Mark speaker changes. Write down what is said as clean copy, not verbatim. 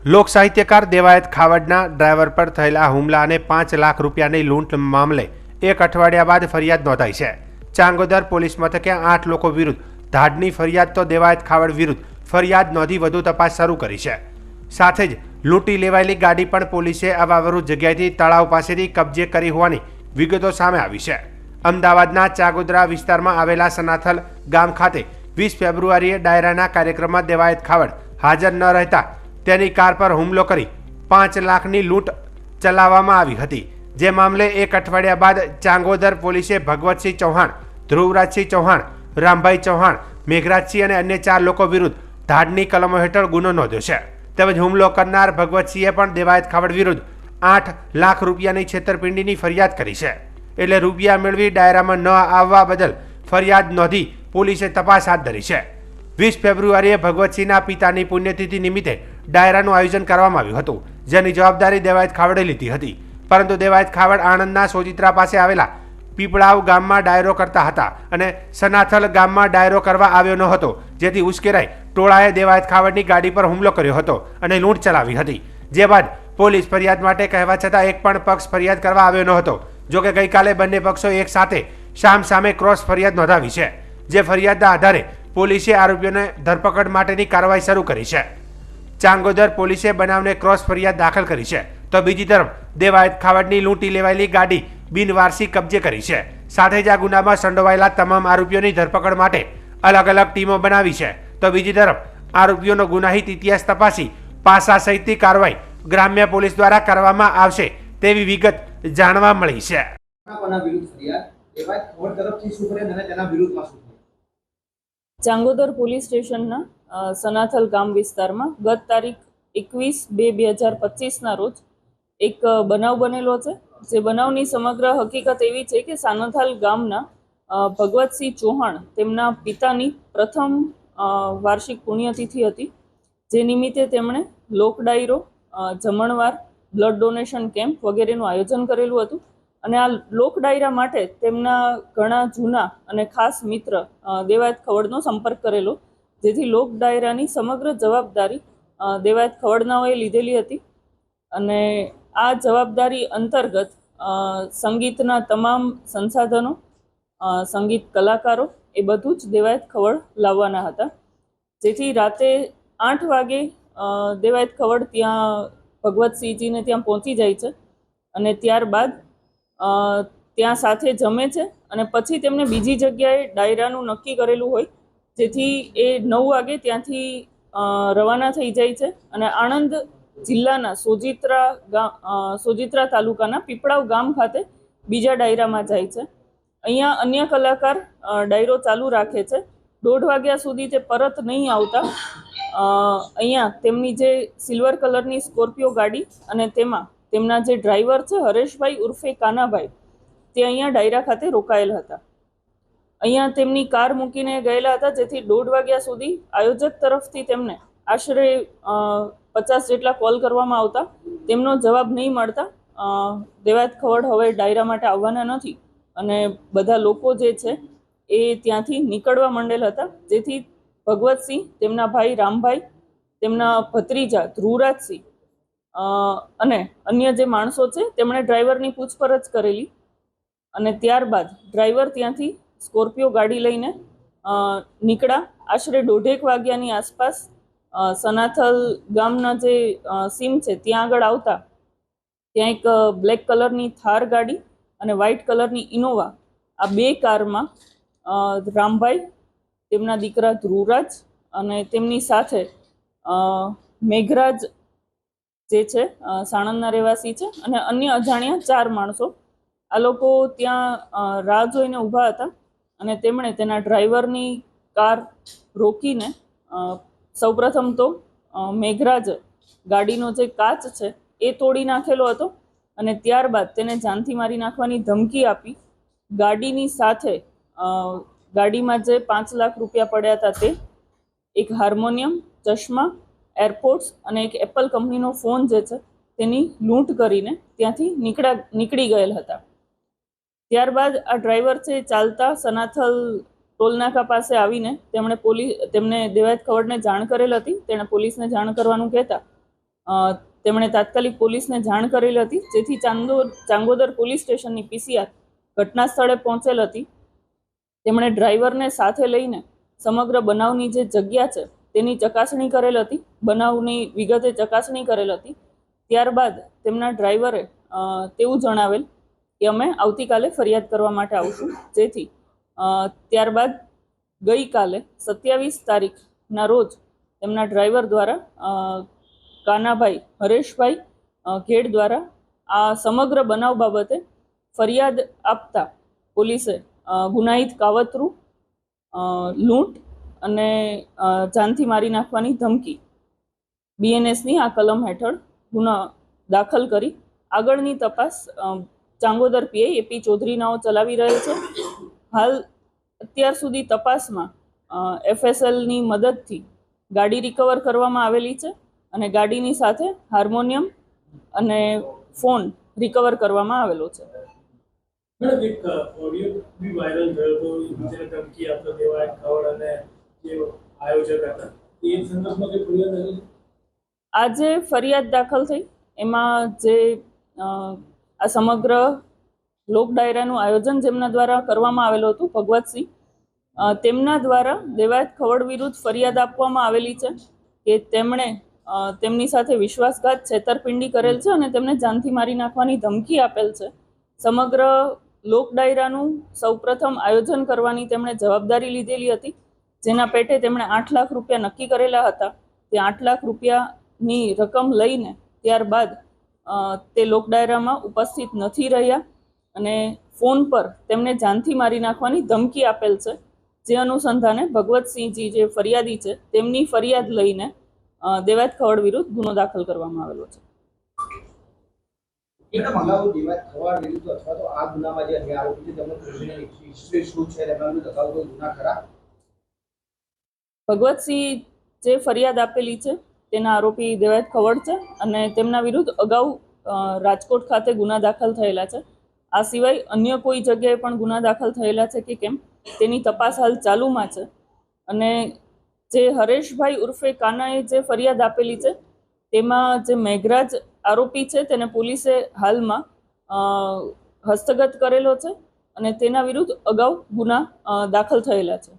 Speaker 1: લોક સાહિત્યકાર દેવાયત ખાવડના ડ્રાઈવર પર થયેલા હુમલા અને 5 લાખ રૂપિયાની લૂંટ મામલે એક અઠવાડિયા બાદ ફરિયાદ નોંધાઈ છે। ચાંગોદર પોલીસ મથકે 8 લોકો વિરુદ્ધ ધાડની ફરિયાદ તો દેવાયત ખાવડ વિરુદ્ધ ફરિયાદ નોંધી વધુ તપાસ શરૂ કરી છે। સાથે જ લૂંટી લેવાયેલી ગાડી પણ પોલીસે અવાવરૂ જગ્યાએથી તળાવ પાસેથી કબજે કરી હોવાની વિગતો સામે આવી છે। અમદાવાદના ચાંગોદરા વિસ્તારમાં આવેલા સનાથલ ગામ ખાતે 20 ફેબ્રુઆરીએ ડાયરાના કાર્યક્રમમાં દેવાયત ખાવડ હાજર ન રહેતા તેની કાર પર હુમલો કરી 5 લાખની લૂંટ ચલાવવામાં આવી હતી। જે મામલે એક અઠવાડિયા બાદ ચાંગોદર પોલીસે ભગવતસિંહ ચૌહાણ, ધ્રુવરાજસિંહ ચૌહાણ, રામભાઈ ચૌહાણ, મેઘરાજસિંહ અને અન્ય 4 લોકો વિરુદ્ધ ધાડની કલમો હેઠળ ગુનો નોંધ્યો છે। તેમજ હુમલો કરનાર ભગવતસિંહે પણ દેવાયત ખાવડ વિરુદ્ધ 8 લાખ રૂપિયાની છેતરપિંડીની ફરિયાદ કરી છે। એટલે રૂપિયા મેળવી ડાયરામાં ન આવવા બદલ ફરિયાદ નોંધી પોલીસે તપાસ હાથ ધરી છે। 20 ફેબ્રુઆરીએ ભગવતસિંહના પિતાની પુણ્યતિથિ નિમિત્તે ડાયરાનું આયોજન કરવામાં આવ્યું હતું, જેની જવાબદારી દેવાયત ખાવડે લીધી હતી। પરંતુ દેવાયત ખાવડ આણંદના સોજિત્રા પાસે આવેલા પીપળાવ ગામમાં ડાયરો કરતા હતા અને સનાથલ ગામમાં ડાયરો કરવા આવ્યો ન હતો, જેથી ઉશ્કેરાઈ ટોળાએ દેવાયત ખાવડની ગાડી પર હુમલો કર્યો હતો અને લૂંટ ચલાવી હતી। જે બાદ પોલીસ ફરિયાદ માટે કહેવા છતાં એક પણ પક્ષ ફરિયાદ કરવા આવ્યો ન હતો। જોકે ગઈકાલે બંને પક્ષો એક સાથે સામે ક્રોસ ફરિયાદ નોંધાવી છે। જે ફરિયાદના આધારે પોલીસે આરોપીઓને ધરપકડ માટેની કાર્યવાહી શરૂ કરી છે। ચાંગોદર પોલીસે બનાવને ક્રોસ ફરિયાદ દાખલ કરી છે, તો બીજી તરફ દેવાયત ખાવડની લૂંટી લેવાયેલી ગાડી બિનવારસી કબજે કરી છે। સાથે જ આ ગુનામાં સંડોવાયેલા તમામ આરોપીઓની ધરપકડ માટે અલગ અલગ ટીમો બનાવી છે, તો બીજી તરફ આરોપીઓનો ગુનાહિત ઇતિહાસ તપાસી પાસા સહિતની કાર્યવાહી ગ્રામ્ય પોલીસ દ્વારા કરવામાં આવશે તેવી વિગત જાણવા મળી છે।
Speaker 2: ચાંગોદર પોલીસ સ્ટેશનના સનાથલ ગામ વિસ્તારમાં ગત તારીખ 21/2/2025ના રોજ એક બનાવ બનેલો છે। જે બનાવની સમગ્ર હકીકત એવી છે કે સનાથલ ગામના ભગવતસિંહ ચૌહાણ તેમના પિતાની પ્રથમ વાર્ષિક પુણ્યતિથિ હતી, જે નિમિત્તે તેમણે લોક ડાયરો, જમણવાર, બ્લડ ડોનેશન કેમ્પ વગેરેનું આયોજન કરેલું હતું અને આ લોક ડાયરા માટે તેમના ઘણા જૂના અને ખાસ મિત્ર દેવાયત ખવડનો સંપર્ક કરેલો, જેથી લોક ડાયરાની સમગ્ર જવાબદારી દેવાયત ખવડનાઓએ લીધેલી હતી અને આ જવાબદારી અંતર્ગત સંગીતના તમામ સંસાધનો, સંગીત કલાકારો એ બધું જ દેવાયત ખવડ લાવવાના હતા। જેથી રાતે 8 વાગે દેવાયત ખવડ ત્યાં ભગવતસિંહજીને ત્યાં પહોંચી જાય છે અને ત્યારબાદ ત્યાં સાથે જમે છે અને પછી તેમને બીજી જગ્યાએ ડાયરાનું નક્કી કરેલું હોય, જેથી એ 9 વાગે ત્યાંથી રવાના થઈ જાય છે અને આણંદ જિલ્લાના સોજિત્રા તાલુકાના પીપળાવ ગામ ખાતે બીજા ડાયરામાં જાય છે। અહીંયા અન્ય કલાકાર ડાયરો ચાલુ રાખે છે। 1:30 વાગ્યા સુધી તે પરત નહીં આવતા અહીંયા તેમની જે સિલ્વર કલરની સ્કોર્પિયો ગાડી અને તેમાં તેમના જે ડ્રાઈવર છે હરેશભાઈ ઉર્ફે કાનાભાઈ, તે અહીંયા ડાયરા ખાતે રોકાયેલ હતા। અહીંયા તેમની કાર મૂકીને ગયેલા હતા, જેથી 1:30 વાગ્યા સુધી આયોજક તરફથી તેમને આશરે 50 જેટલા કોલ કરવામાં આવતા તેમનો જવાબ નહીં મળતા દેવાયત ખવડ હવે ડાયરા માટે આવવાના નથી અને બધા લોકો જે છે એ ત્યાંથી નીકળવા માંડેલ હતા। જેથી ભગવતસિંહ, તેમના ભાઈ રામભાઈ, તેમના ભત્રીજા ધ્રુવરાજસિંહ અને અન્ય જે માણસો છે તેમણે ડ્રાઈવરની પૂછપરછ કરેલી અને ત્યારબાદ ડ્રાઈવર ત્યાંથી સ્કોર્પિયો ગાડી લઈને નીકળ્યા। આશરે 1:30 વાગ્યાની આસપાસ સનાથલ ગામના જે સીમ છે ત્યાં આગળ આવતા ત્યાં એક બ્લેક કલરની થાર ગાડી અને વ્હાઇટ કલરની ઇનોવા, આ 2 કારમાં રામભાઈ, તેમના દીકરા ધ્રુવરાજ અને તેમની સાથે મેઘરાજ જે છે સાણંદના રહેવાસી છે અને અન્ય અજાણ્યા 4 માણસો, આ લોકો ત્યાં રાહ જોઈને ઊભા હતા અને તેમણે તેના ડ્રાઈવરની કાર રોકીને સૌપ્રથમ તો મેઘરાજ ગાડીનો જે કાચ છે એ તોડી નાખેલો હતો અને ત્યારબાદ તેને જાનથી મારી નાખવાની ધમકી આપી ગાડીની સાથે ગાડીમાં જે 5 લાખ રૂપિયા પડ્યા હતા તે, એક હાર્મોનિયમ, ચશ્મા, એરપોર્ટ્સ અને એક એપલ કંપનીનો ફોન જે છે તેની લૂંટ કરીને ત્યાંથી નીકળી ગયેલ હતા। ત્યારબાદ આ ડ્રાઈવર છે ચાલતા સનાથલ ટોલનાકા પાસે આવીને તેમણે દેવાયત ખવડને જાણ કરેલ હતી। તેણે પોલીસને જાણ કરવાનું કહેતા તેમણે તાત્કાલિક પોલીસને જાણ કરેલ હતી, જેથી ચાંગોદર પોલીસ સ્ટેશનની પીસીઆર ઘટના સ્થળે પહોંચેલ હતી. તેમણે ડ્રાઈવરને સાથે લઈને સમગ્ર બનાવની જે જગ્યા છે તેની ચકાસણી કરેલ હતી, બનાવની વિગતે ચકાસણી કરેલ હતી. ત્યારબાદ તેમના ડ્રાઈવરે તેવું જણાવેલ કે અમે આવતીકાલે ફરિયાદ કરવા માટે આવશું, જેથી ત્યારબાદ ગઈકાલે 27 તારીખના રોજ તેમના ડ્રાઈવર દ્વારા કાનાભાઈ હરેશભાઈ ઘેડ દ્વારા આ સમગ્ર બનાવ બાબતે ફરિયાદ આપતા પોલીસે ગુનાહિત કાવતરું, લૂંટ અને જાનથી મારી નાખવાની ધમકી BNSની આ કલમ હેઠળ ગુનો દાખલ કરી આગળની તપાસ ચાંગોદર PI AP ચૌધરીનાઓ ચલાવી રહેલ છે. હાલ અત્યાર સુધી તપાસમાં FSLની મદદથી ગાડી રિકવર કરવામાં આવેલી છે અને ગાડીની સાથે હાર્મોનિયમ અને ફોન રિકવર કરવામાં આવેલો છે.
Speaker 3: મેડમ, એક ઓડિયો બી વાયરલ થયો હતો, જેને ધમકી આપતો દેવાય ખવડ અને જે આયોજક હતા, એ સંદર્ભમાં કઈ ફરિયાદ હતી?
Speaker 2: આજે ફરિયાદ દાખલ થઈ, એમાં જે આ સમગ્ર લોક ડાયરાનું આયોજન જેમના દ્વારા કરવામાં આવેલું હતું, ભગવતસિંહ, તેમના દ્વારા દેવાયત ખવડ વિરુદ્ધ ફરિયાદ આપવામાં આવેલી છે કે તેમણે તેમની સાથે વિશ્વાસઘાત, છેતરપિંડી કરેલ છે અને તેમને જાનથી મારી નાખવાની ધમકી આપેલ છે. સમગ્ર લોક ડાયરાનું સૌપ્રથમ આયોજન કરવાની તેમણે જવાબદારી લીધેલી હતી, જેના પેટે તેમણે 8 લાખ રૂપિયા નક્કી કરેલા હતા. તે 8 લાખ રૂપિયાની રકમ લઈને ત્યારબાદ તે લોક ડાયરામાં ઉપસ્થિત નથી રહ્યા અને ફોન પર તેમને જાનથી મારી નાખવાની ધમકી આપેલ છે. જે અનુસંધાને ભગવતસિંહજી જે ફરિયાદી છે તેમની ફરિયાદ લઈને દેવાયત ખવડ વિરુદ્ધ ગુનો દાખલ કરવામાં આવેલો છે.
Speaker 4: મેડમ, અગાઉ દેવાયત ખવડ વિરુદ્ધ અથવા તો આ ગુનામાં જે અન્ય આરોપી છે તેમનો ક્રિમિનલ હિસ્ટ્રી શું છે, તેમના વિરુદ્ધ અગાઉ કોઈ ગુના ખરા?
Speaker 2: ભગવતસિંહ જે ફરિયાદ આપેલી છે તેના આરોપી દેવાયત ખવડ છે અને તેમના વિરુદ્ધ અગાઉ રાજકોટ ખાતે ગુના દાખલ થયેલા છે. આ સિવાય અન્ય કોઈ જગ્યાએ પણ ગુના દાખલ થયેલા છે કે કેમ તેની તપાસ હાલ ચાલુમાં છે. અને જે હરેશભાઈ ઉર્ફે કાનાએ જે ફરિયાદ આપેલી છે તેમાં જે મેઘરાજ આરોપી છે તેને પોલીસે હાલમાં હસ્તગત કરેલો છે અને તેના વિરુદ્ધ અગાઉ ગુના દાખલ થયેલા છે.